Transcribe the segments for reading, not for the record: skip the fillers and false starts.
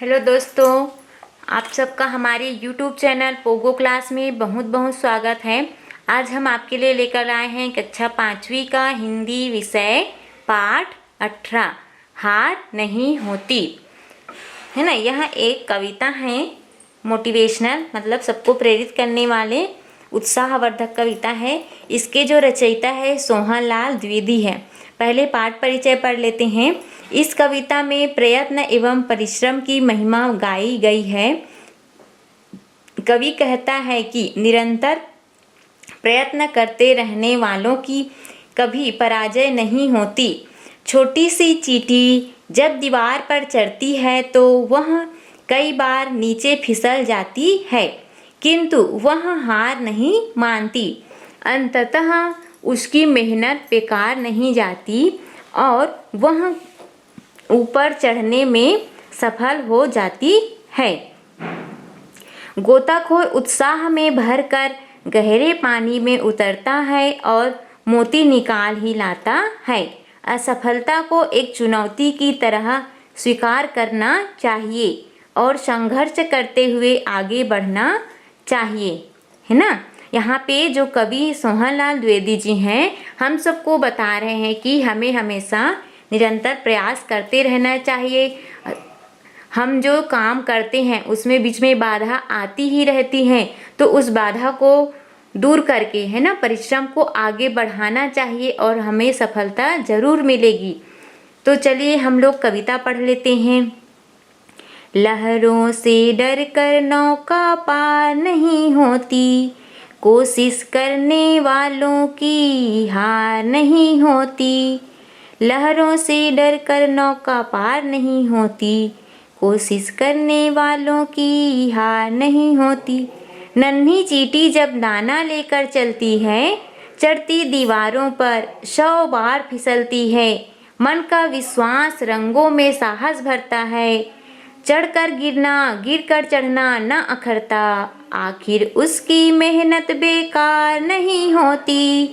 Hello दोस्तों, आप सबका हमारे YouTube चैनल पोगो क्लास में बहुत बहुत स्वागत है। आज हम आपके लिए लेकर आए हैं कक्षा 5वीं का हिंदी विषय पाठ 18 हार नहीं होती, है ना। यह एक कविता है, मोटिवेशनल मतलब सबको प्रेरित करने वाले उत्साहवर्धक कविता है। इसके जो रचयिता है सोहनलाल द्विवेदी है। पहले पाठ परिचय पढ़ लेते हैं। इस कविता में प्रयत्न एवं परिश्रम की महिमा गाई गई है। कवि कहता है कि निरंतर प्रयत्न करते रहने वालों की कभी पराजय नहीं होती। छोटी सी चींटी जब दीवार पर चढ़ती है तो वह कई बार नीचे फिसल जाती है, किंतु वह हार नहीं मानती। अंततः उसकी मेहनत बेकार नहीं जाती और वह ऊपर चढ़ने में सफल हो जाती है। गोताखोर उत्साह में भरकर गहरे पानी में उतरता है और मोती निकाल ही लाता है। असफलता को एक चुनौती की तरह स्वीकार करना चाहिए और संघर्ष करते हुए आगे बढ़ना चाहिए, है ना। यहाँ पे जो कवि सोहनलाल द्विवेदी जी हैं, हम सबको बता रहे हैं कि हमें हमेशा निरंतर प्रयास करते रहना चाहिए। हम जो काम करते हैं उसमें बीच में बाधा आती ही रहती हैं, तो उस बाधा को दूर करके, है ना, परिश्रम को आगे बढ़ाना चाहिए और हमें सफलता ज़रूर मिलेगी। तो चलिए हम लोग कविता पढ़ लेते हैं। लहरों से डर कर नौका पार नहीं होती, कोशिश करने वालों की हार नहीं होती। लहरों से डर कर नौका पार नहीं होती, कोशिश करने वालों की हार नहीं होती। नन्ही चींटी जब दाना लेकर चलती है, चढ़ती दीवारों पर 100 बार फिसलती है। मन का विश्वास रंगों में साहस भरता है। चढ़कर गिरना, गिरकर चढ़ना न अखरता, आखिर उसकी मेहनत बेकार नहीं होती।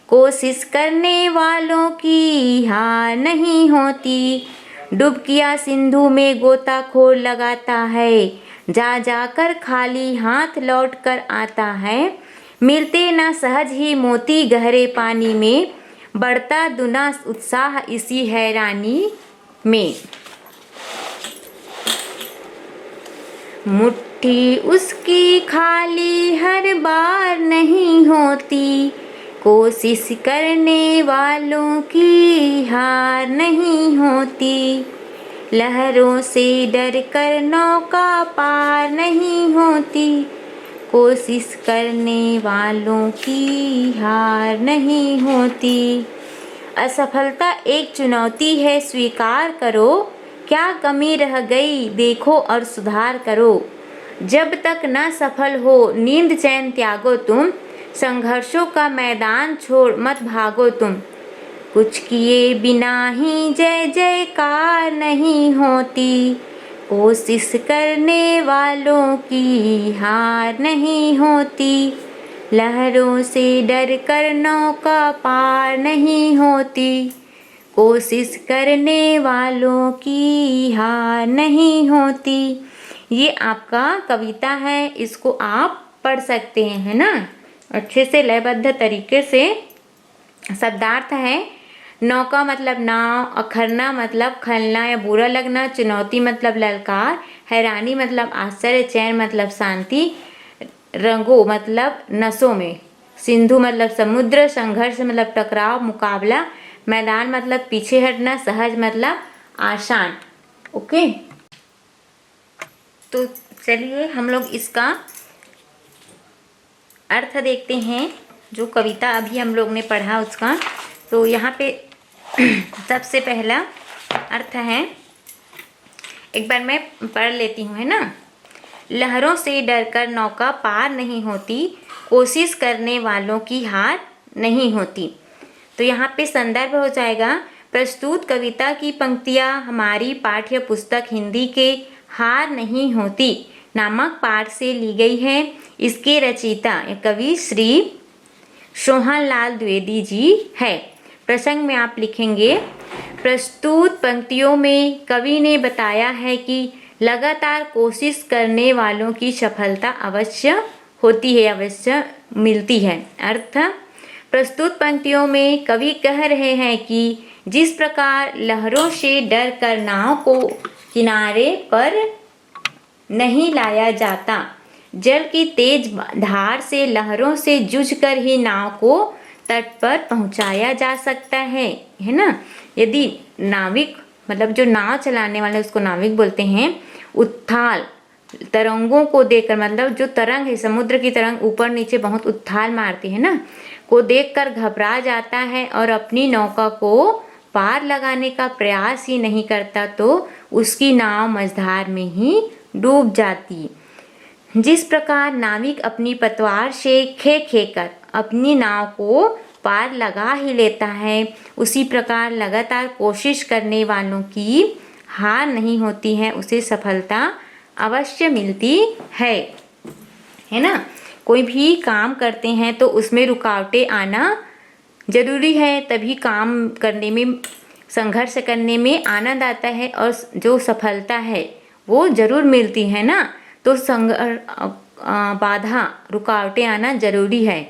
कोशिश करने वालों की हार नहीं होती। डुबकिया सिंधु में गोताखोर लगाता है, जा जाकर खाली हाथ लौट कर आता है। मिलते ना सहज ही मोती गहरे पानी में, बढ़ता दुना उत्साह इसी हैरानी में। मुट्ठी उसकी खाली हर बार नहीं होती, कोशिश करने वालों की हार नहीं होती। लहरों से डर कर नौका पार नहीं होती, कोशिश करने वालों की हार नहीं होती। असफलता एक चुनौती है, स्वीकार करो। क्या कमी रह गई देखो और सुधार करो। जब तक न सफल हो नींद चैन त्यागो तुम, संघर्षों का मैदान छोड़ मत भागो तुम। कुछ किए बिना ही जय जयकार नहीं होती, कोशिश करने वालों की हार नहीं होती। लहरों से डर कर नौका पार नहीं होती, कोशिश करने वालों की हार नहीं होती। ये आपका कविता है, इसको आप पढ़ सकते हैं, है ना, अच्छे से लयबद्ध तरीके से। शब्दार्थ है, नौका मतलब नाव, अखरना मतलब खलना या बुरा लगना, चुनौती मतलब ललकार, हैरानी मतलब आश्चर्य, चैन मतलब शांति, रंगों मतलब नसों में, सिंधु मतलब समुद्र, संघर्ष मतलब टकराव मुकाबला, मैदान मतलब पीछे हटना, सहज मतलब आसान। ओके, तो चलिए हम लोग इसका अर्थ देखते हैं। जो कविता अभी हम लोग ने पढ़ा उसका, तो यहाँ पे सबसे पहला अर्थ है, एक बार मैं पढ़ लेती हूँ, है ना। लहरों से डरकर नौका पार नहीं होती, कोशिश करने वालों की हार नहीं होती। तो यहाँ पे संदर्भ हो जाएगा, प्रस्तुत कविता की पंक्तियाँ हमारी पाठ्य पुस्तक हिंदी के हार नहीं होती नामक पाठ से ली गई है। इसके रचयिता कवि श्री सोहनलाल द्विवेदी जी है। प्रसंग में आप लिखेंगे, प्रस्तुत पंक्तियों में कवि ने बताया है कि लगातार कोशिश करने वालों की सफलता अवश्य होती है, अवश्य मिलती है। अर्थ, प्रस्तुत पंक्तियों में कवि कह रहे हैं कि जिस प्रकार लहरों से डर कर नाव को किनारे पर नहीं लाया जाता, जल की तेज धार से लहरों से जूझकर ही नाव को तट पर पहुंचाया जा सकता है ना। यदि नाविक मतलब जो नाव चलाने वाले उसको नाविक बोलते हैं, उथाल तरंगों को देखकर, मतलब जो तरंग है समुद्र की तरंग ऊपर नीचे बहुत उथाल मारती है ना, को देखकर घबरा जाता है और अपनी नौका को पार लगाने का प्रयास ही नहीं करता, तो उसकी नाव मझधार में ही डूब जाती। जिस प्रकार नाविक अपनी पतवार से खे कर अपनी नाव को पार लगा ही लेता है, उसी प्रकार लगातार कोशिश करने वालों की हार नहीं होती है, उसे सफलता अवश्य मिलती है ना। कोई भी काम करते हैं तो उसमें रुकावटें आना जरूरी है, तभी काम करने में, संघर्ष करने में आनंद आता है और जो सफलता है वो जरूर मिलती है ना। तो बाधा रुकावटें आना जरूरी है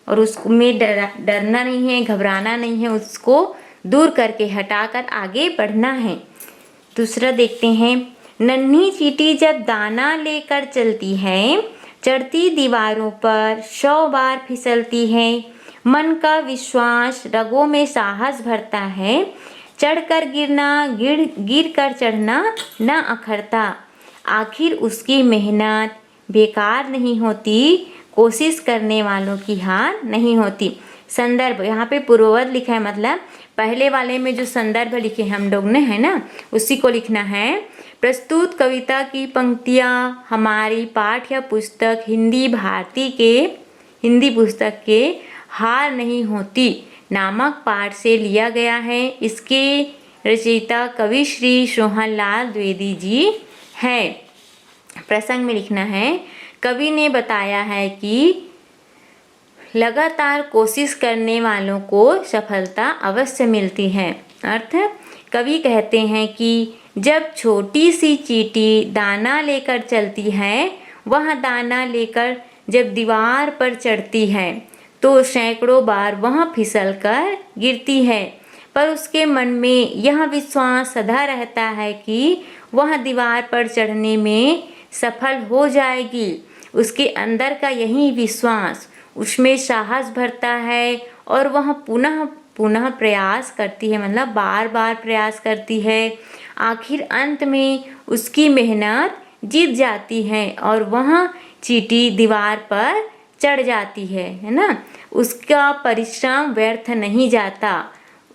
और उसमें डरना नहीं है, घबराना नहीं है, उसको दूर करके हटाकर आगे बढ़ना है। दूसरा देखते हैं, नन्ही चींटी जब दाना लेकर चलती है, चढ़ती दीवारों पर 100 बार फिसलती है, मन का विश्वास रगों में साहस भरता है, चढ़कर गिरना गिर कर चढ़ना न अखरता, आखिर उसकी मेहनत बेकार नहीं होती, कोशिश करने वालों की हार नहीं होती। संदर्भ, यहाँ पे पूर्ववत लिखा है, मतलब पहले वाले में जो संदर्भ लिखे हम लोग ने है ना, उसी को लिखना है। प्रस्तुत कविता की पंक्तियाँ हमारी पाठ्य पुस्तक हिंदी पुस्तक के हार नहीं होती नामक पाठ से लिया गया है। इसके रचयिता कवि श्री सोहनलाल द्विवेदी जी है। प्रसंग में लिखना है, कवि ने बताया है कि लगातार कोशिश करने वालों को सफलता अवश्य मिलती है। अर्थ, कवि कहते हैं कि जब छोटी सी चींटी दाना लेकर चलती है, वह दाना लेकर जब दीवार पर चढ़ती है तो सैकड़ों बार वह फिसलकर गिरती है, पर उसके मन में यह विश्वास सदा रहता है कि वह दीवार पर चढ़ने में सफल हो जाएगी। उसके अंदर का यही विश्वास उसमें साहस भरता है और वह पुनः प्रयास करती है, मतलब बार बार प्रयास करती है। आखिर अंत में उसकी मेहनत जीत जाती है और वह चींटी दीवार पर चढ़ जाती है ना। उसका परिश्रम व्यर्थ नहीं जाता।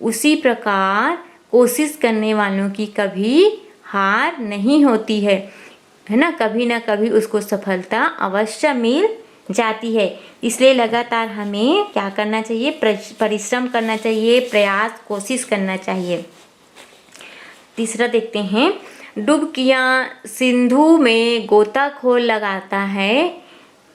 उसी प्रकार कोशिश करने वालों की कभी हार नहीं होती है ना, कभी ना कभी उसको सफलता अवश्य मिल जाती है। इसलिए लगातार हमें क्या करना चाहिए, परिश्रम करना चाहिए, प्रयास कोशिश करना चाहिए। तीसरा देखते हैं, डुबकियाँ सिंधु में गोताखोर लगाता है,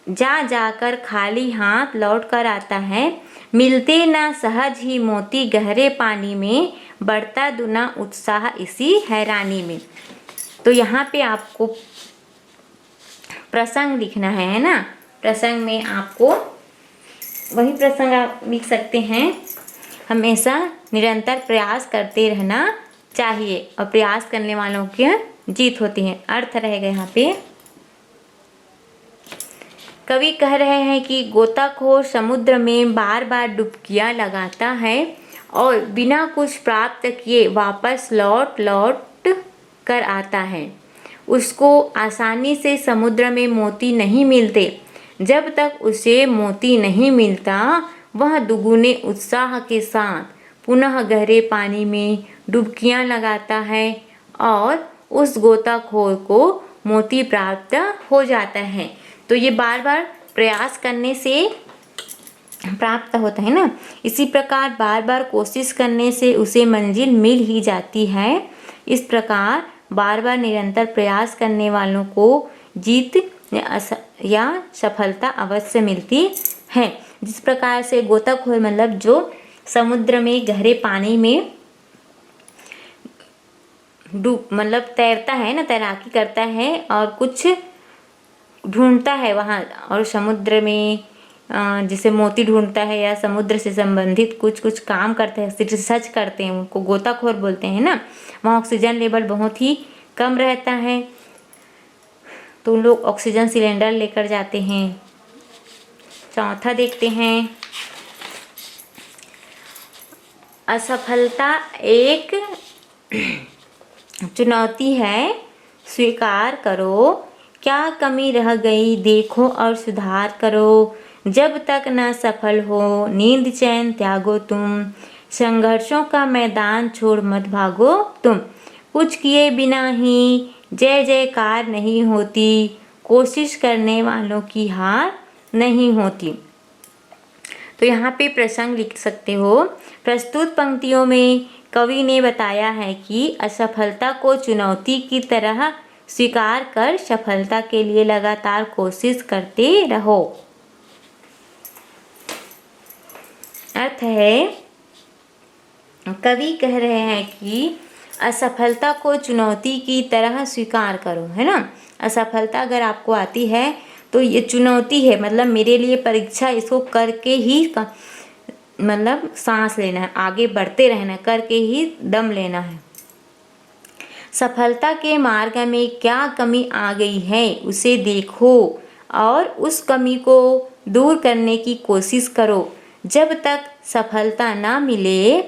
जाकर खाली हाथ लौट कर आता है, मिलते ना सहज ही मोती गहरे पानी में, बढ़ता दुना उत्साह इसी हैरानी में। तो यहाँ पे आपको प्रसंग लिखना है ना। प्रसंग में आपको वही प्रसंग आप लिख सकते हैं, हमेशा निरंतर प्रयास करते रहना चाहिए और प्रयास करने वालों की जीत होती है। अर्थ रहेगा यहाँ पे, कवि कह रहे हैं कि गोताखोर समुद्र में बार बार डुबकियां लगाता है और बिना कुछ प्राप्त किए वापस लौट कर आता है। उसको आसानी से समुद्र में मोती नहीं मिलते। जब तक उसे मोती नहीं मिलता, वह दुगुने उत्साह के साथ पुनः गहरे पानी में डुबकियां लगाता है और उस गोताखोर को मोती प्राप्त हो जाता है। तो ये बार बार प्रयास करने से प्राप्त होता है ना। इसी प्रकार बार बार कोशिश करने से उसे मंजिल मिल ही जाती है। इस प्रकार बार बार निरंतर प्रयास करने वालों को जीत या सफलता अवश्य मिलती है। जिस प्रकार से गोताखोर मतलब जो समुद्र में गहरे पानी में डूब मतलब तैरता है ना, तैराकी करता है और कुछ ढूंढता है वहाँ, और समुद्र में जैसे मोती ढूंढता है या समुद्र से संबंधित कुछ कुछ काम करते हैं, रिसर्च करते हैं, उनको गोताखोर बोलते हैं ना। वहाँ ऑक्सीजन लेवल बहुत ही कम रहता है, तो उन लोग ऑक्सीजन सिलेंडर लेकर जाते हैं। चौथा देखते हैं, असफलता एक चुनौती है, स्वीकार करो। क्या कमी रह गई देखो और सुधार करो। जब तक न सफल हो नींद चैन त्यागो तुम। संघर्षों का मैदान छोड़ मत भागो तुम। कुछ किए बिना ही जय जयकार नहीं होती। कोशिश करने वालों की हार नहीं होती। तो यहाँ पे प्रसंग लिख सकते हो। प्रस्तुत पंक्तियों में कवि ने बताया है कि असफलता को चुनौती की तरह स्वीकार कर सफलता के लिए लगातार कोशिश करते रहो। अर्थ है, कवि कह रहे हैं कि असफलता को चुनौती की तरह स्वीकार करो, है ना। असफलता अगर आपको आती है तो ये चुनौती है, मतलब मेरे लिए परीक्षा, इसको करके ही मतलब सांस लेना है, आगे बढ़ते रहना, करके ही दम लेना है। सफलता के मार्ग में क्या कमी आ गई है उसे देखो और उस कमी को दूर करने की कोशिश करो। जब तक सफलता ना मिले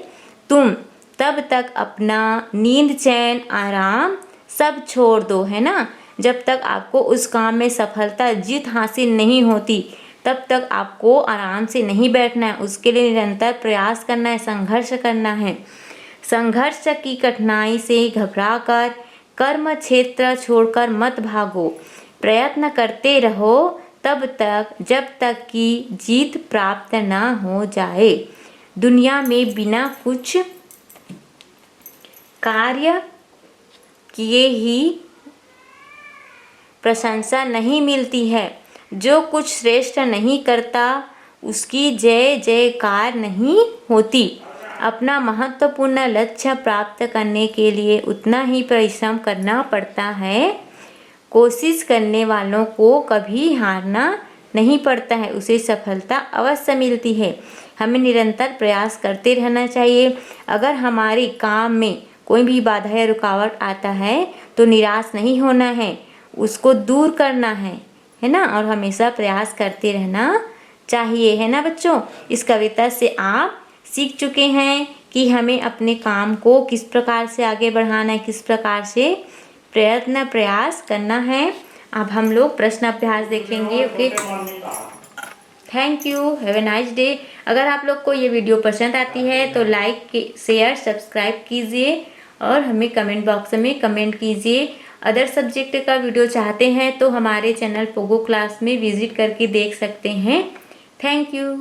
तुम तब तक अपना नींद चैन आराम सब छोड़ दो, है ना। जब तक आपको उस काम में सफलता जीत हासिल नहीं होती तब तक आपको आराम से नहीं बैठना है, उसके लिए निरंतर प्रयास करना है, संघर्ष करना है। संघर्ष की कठिनाई से घबराकर कर्म क्षेत्र छोड़कर मत भागो। प्रयत्न करते रहो तब तक जब तक कि जीत प्राप्त ना हो जाए। दुनिया में बिना कुछ कार्य किए ही प्रशंसा नहीं मिलती है। जो कुछ श्रेष्ठ नहीं करता उसकी जय जयकार नहीं होती। अपना महत्वपूर्ण लक्ष्य प्राप्त करने के लिए उतना ही परिश्रम करना पड़ता है। कोशिश करने वालों को कभी हारना नहीं पड़ता है, उसे सफलता अवश्य मिलती है। हमें निरंतर प्रयास करते रहना चाहिए। अगर हमारे काम में कोई भी बाधा या रुकावट आता है तो निराश नहीं होना है, उसको दूर करना है ना, और हमेशा प्रयास करते रहना चाहिए, है ना बच्चों। इस कविता से आप सीख चुके हैं कि हमें अपने काम को किस प्रकार से आगे बढ़ाना है, किस प्रकार से प्रयत्न प्रयास करना है। अब हम लोग प्रश्न अभ्यास देखेंगे। Okay, thank you, have a nice day. अगर आप लोग को ये वीडियो पसंद आती है तो लाइक शेयर सब्सक्राइब कीजिए और हमें कमेंट बॉक्स में कमेंट कीजिए। अदर सब्जेक्ट का वीडियो चाहते हैं तो हमारे चैनल पोगो क्लास में विजिट करके देख सकते हैं। Thank you.